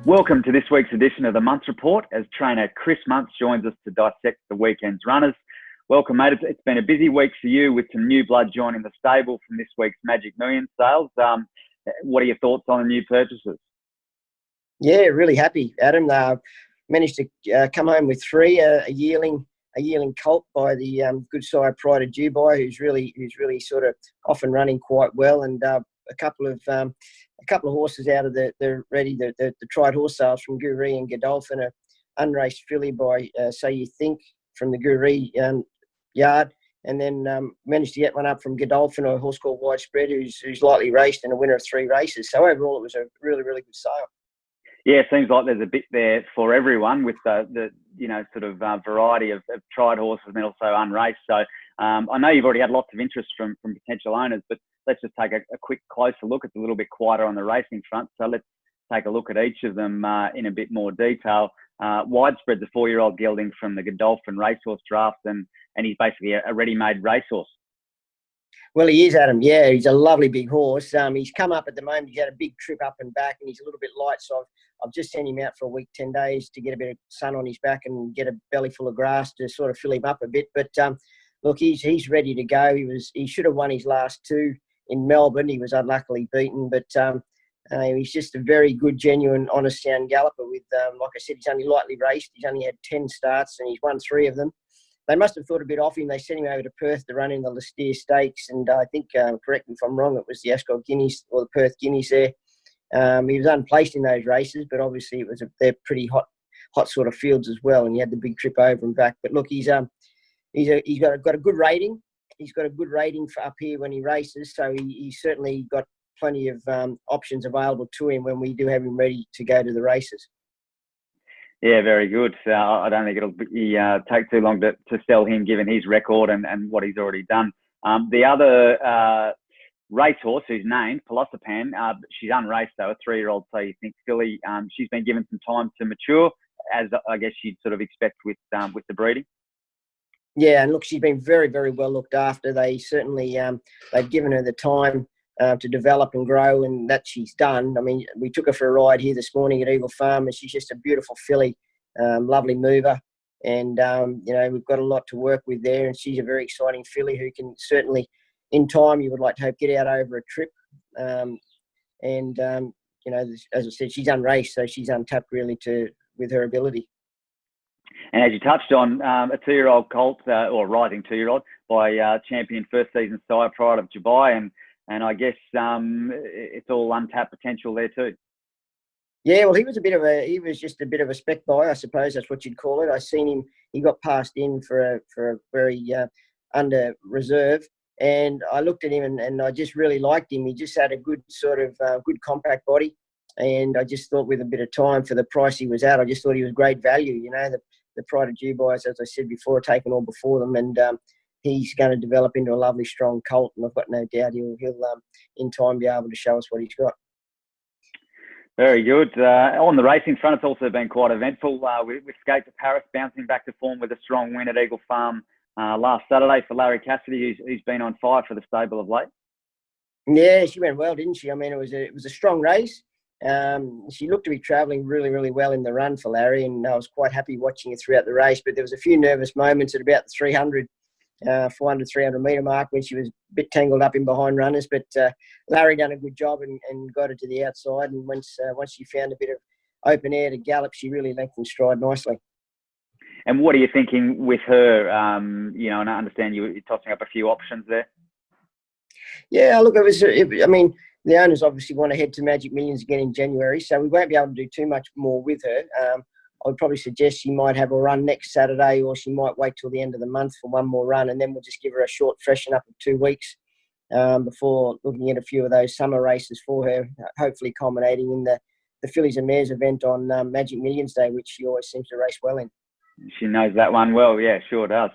Welcome to this week's edition of the Month Report as trainer Chris Muntz joins us to dissect the weekend's runners. Welcome, mate. It's been a busy week for you with some new blood joining the stable from this week's Magic Millions sales. What are your thoughts on the new purchases? Yeah, really happy, Adam. Managed to come home with three: a yearling colt by the good sire Pride of Dubai, who's really sort of off and running quite well, and a couple of horses out of the tried horse sales from Guree and Godolphin, an unraced filly by So You Think from the Guree yard, and then managed to get one up from Godolphin, a horse called Widespread, who's lightly raced and a winner of 3 races. So overall, it was a really good sale. Yeah, it seems like there's a bit there for everyone with the variety of tried horses and also unraced. So I know you've already had lots of interest from potential owners, but let's just take a quick closer look. It's a little bit quieter on the racing front, so let's take a look at each of them in a bit more detail. Widespread's a 4-year-old gelding from the Godolphin Racehorse Draft, and he's basically a ready-made racehorse. Well, he is, Adam. Yeah, he's a lovely big horse. He's come up at the moment. He's had a big trip up and back, and he's a little bit light. So I've just sent him out for a week, 10 days, to get a bit of sun on his back and get a belly full of grass to sort of fill him up a bit. But look, he's ready to go. He should have won his last 2 in Melbourne. He was unluckily beaten, but he's just a very good, genuine, honest, sound galloper. With like I said, he's only lightly raced. He's only had 10 starts, and he's won 3 of them. They must have thought a bit of him. They sent him over to Perth to run in the Lestier Stakes, and I think, correct me if I'm wrong, it was the Ascot Guineas or the Perth Guineas there. He was unplaced in those races, but obviously they're pretty hot sort of fields as well, and he had the big trip over and back. But look, he's got a good rating. He's got a good rating for up here when he races, so he's certainly got plenty of options available to him when we do have him ready to go to the races. Yeah, very good. I don't think it'll take too long to sell him, given his record and what he's already done. The other racehorse who's named, Pelosopan, she's unraced though, a 3-year-old So You Think filly. She's been given some time to mature, as I guess you'd sort of expect with the breeding. Yeah, and look, she's been very well looked after. They certainly they've given her the time to develop and grow, and that she's done. I mean, we took her for a ride here this morning at Eagle Farm, and she's just a beautiful filly, lovely mover, and we've got a lot to work with there. And she's a very exciting filly who can certainly, in time, you would like to hope get out over a trip. As I said, she's unraced, so she's untapped really with her ability. And as you touched on, a 2-year-old colt, or rising 2-year-old, by champion first season sire Pride of Dubai, and I guess it's all untapped potential there too. Yeah, well, he was just a bit of a spec buy, I suppose that's what you'd call it. I seen him; he got passed in for a very under reserve, and I looked at him and I just really liked him. He just had a good sort of good compact body, and I just thought with a bit of time for the price he was at, I just thought he was great value. You know, the Pride of Dubai, as I said before, taken all before them, and he's going to develop into a lovely, strong colt, and I've got no doubt he'll in time be able to show us what he's got. Very good. On the racing front, it's also been quite eventful with Skate to Paris bouncing back to form with a strong win at Eagle Farm last Saturday for Larry Cassidy, who's been on fire for the stable of late. Yeah, she went well, didn't she? I mean, it was a strong race. She looked to be travelling really well in the run for Larry, and I was quite happy watching her throughout the race. But there was a few nervous moments at about the 300 metre mark when she was a bit tangled up in behind runners. But Larry done a good job and got her to the outside. And once she found a bit of open air to gallop, she really lengthened stride nicely. And what are you thinking with her? And I understand you're tossing up a few options there. Yeah, look, I mean, the owners obviously want to head to Magic Millions again in January, so we won't be able to do too much more with her. I would probably suggest she might have a run next Saturday, or she might wait till the end of the month for one more run, and then we'll just give her a short freshen up of 2 weeks before looking at a few of those summer races for her, hopefully culminating in the Fillies and Mares event on Magic Millions Day, which she always seems to race well in. She knows that one well. Yeah, sure does.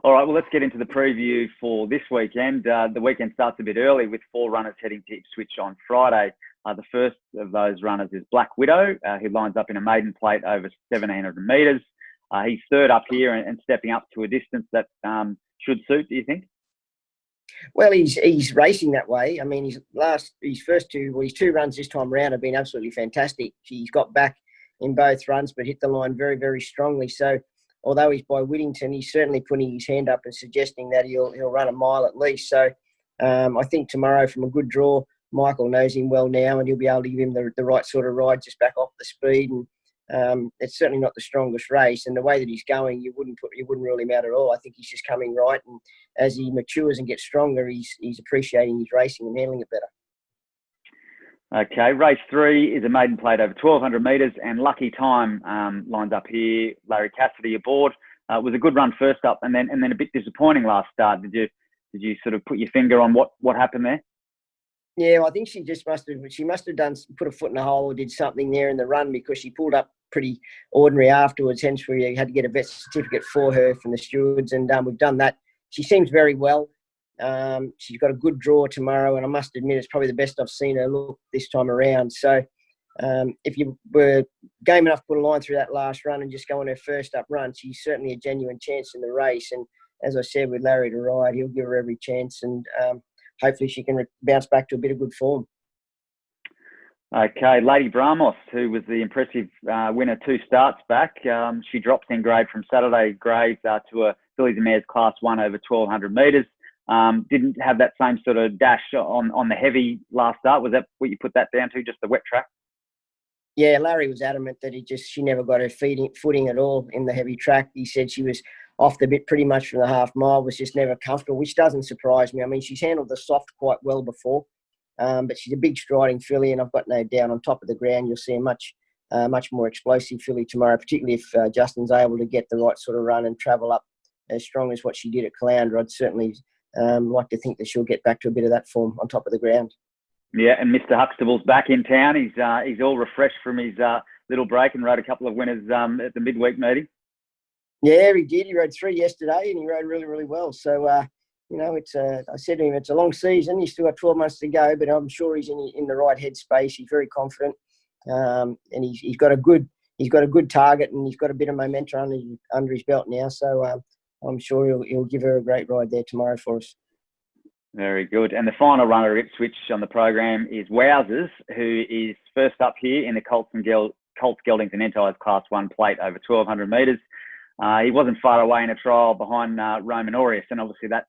All right, well, let's get into the preview for this weekend. The weekend starts a bit early with 4 runners heading to Ipswich on Friday. The first of those runners is Black Widow, who lines up in a maiden plate over 1,700 metres. He's third up here and stepping up to a distance that should suit, do you think? Well, he's racing that way. I mean, his 2 runs this time round have been absolutely fantastic. He's got back in both runs, but hit the line very, very strongly. So although he's by Whittington, he's certainly putting his hand up and suggesting that he'll run a mile at least. So I think tomorrow, from a good draw, Michael knows him well now, and he'll be able to give him the right sort of ride, just back off the speed. And it's certainly not the strongest race. And the way that he's going, you wouldn't rule him out at all. I think he's just coming right. And as he matures and gets stronger, he's appreciating his racing and handling it better. Okay, race 3 is a maiden plate over 1,200 metres, and Lucky Time lines up here. Larry Cassidy aboard. It was a good run first up, and then a bit disappointing last start. Did you sort of put your finger on what happened there? Yeah, well, I think she must have put a foot in the hole or did something there in the run, because she pulled up pretty ordinary afterwards. Hence, we had to get a vet certificate for her from the stewards, and we've done that. She seems very well. She's got a good draw tomorrow, and I must admit it's probably the best I've seen her look this time around. So if you were game enough to put a line through that last run and just go on her first up run, she's certainly a genuine chance in the race. And as I said, with Larry to ride, he'll give her every chance, and hopefully she can bounce back to a bit of good form. Okay, Lady Bramos, who was the impressive winner 2 starts back, she drops in grade from Saturday grades to a Fillies and Mares Class 1 over 1,200 metres. Didn't have that same sort of dash on the heavy last start. Was that what you put that down to, just the wet track? Yeah, Larry was adamant that she never got her footing at all in the heavy track. He said she was off the bit pretty much from the half mile, was just never comfortable, which doesn't surprise me. I mean, she's handled the soft quite well before, but she's a big striding filly, and I've got no doubt on top of the ground you'll see a much more explosive filly tomorrow, particularly if Justin's able to get the right sort of run and travel up as strong as what she did at Caloundra. I'd certainly like to think that she'll get back to a bit of that form on top of the ground. Yeah, and Mr. Huxtable's back in town. He's all refreshed from his little break and rode a couple of winners at the midweek meeting. Yeah, he did. He rode 3 yesterday, and he rode really, really well. So, it's I said to him, it's a long season. He's still got 12 months to go, but I'm sure he's in the right headspace. He's very confident, and he's got a good target, and he's got a bit of momentum under his belt now. So I'm sure he'll give her a great ride there tomorrow for us. Very good. And the final runner at Ipswich on the program is Wowzers, who is first up here in the Colts Geldington Entice Class 1 plate over 1,200 metres. He wasn't far away in a trial behind Roman Aureus, and obviously that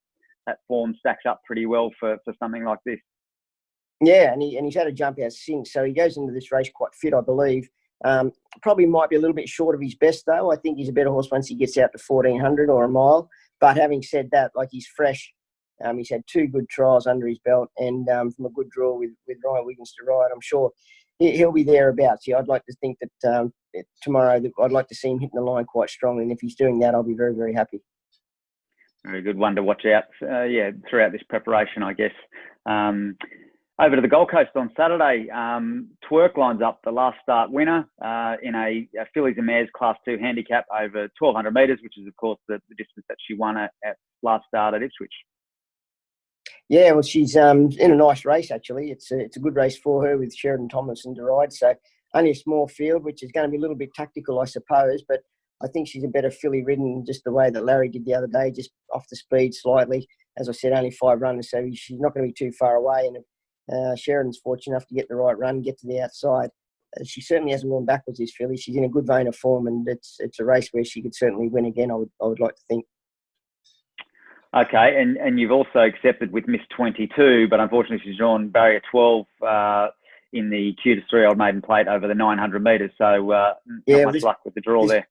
form stacks up pretty well for something like this. Yeah, and he's had a jump out since, so he goes into this race quite fit, I believe. Probably might be a little bit short of his best, though. I think he's a better horse once he gets out to 1,400 or a mile. But having said that, he's fresh. He's had 2 good trials under his belt, and from a good draw with Ryan Wiggins to ride, I'm sure he'll be thereabouts. Yeah, I'd like to think that tomorrow I'd like to see him hitting the line quite strongly, and if he's doing that, I'll be very, very happy. Very good one to watch out. Throughout this preparation, I guess. Over to the Gold Coast on Saturday, Twerk lines up the last start winner in a Fillies and Mares Class 2 handicap over 1,200 metres, which is, of course, the distance that she won at last start at Ipswich. Yeah, well, she's in a nice race, actually. It's a good race for her with Sheridan Tomlinson to ride. So only a small field, which is going to be a little bit tactical, I suppose. But I think she's a better filly ridden just the way that Larry did the other day, just off the speed slightly. As I said, only 5 runners, so she's not going to be too far away. And Sheridan's fortunate enough to get the right run, get to the outside. She certainly hasn't gone backwards, this filly. She's in a good vein of form, and it's a race where she could certainly win again, I would like to think. Okay, and you've also accepted with Miss 22, but unfortunately she's drawn barrier 12 in the Q to 3-year-old maiden plate over the 900 metres. So not much luck with the draw there.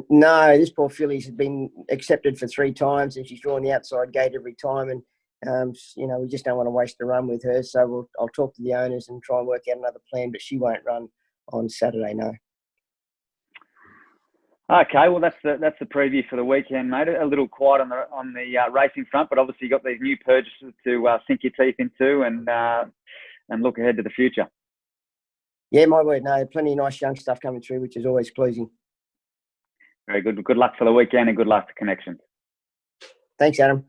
No, this poor filly's been accepted for 3 times, and she's drawn the outside gate every time. And we just don't want to waste a run with her. So I'll talk to the owners and try and work out another plan. But she won't run on Saturday, no. Okay, well that's the preview for the weekend, mate. A little quiet on the racing front, but obviously you've got these new purchases to sink your teeth into and look ahead to the future. Yeah, my word, no, plenty of nice young stuff coming through, which is always pleasing. Very good. Good luck for the weekend and good luck to Connections. Thanks, Adam.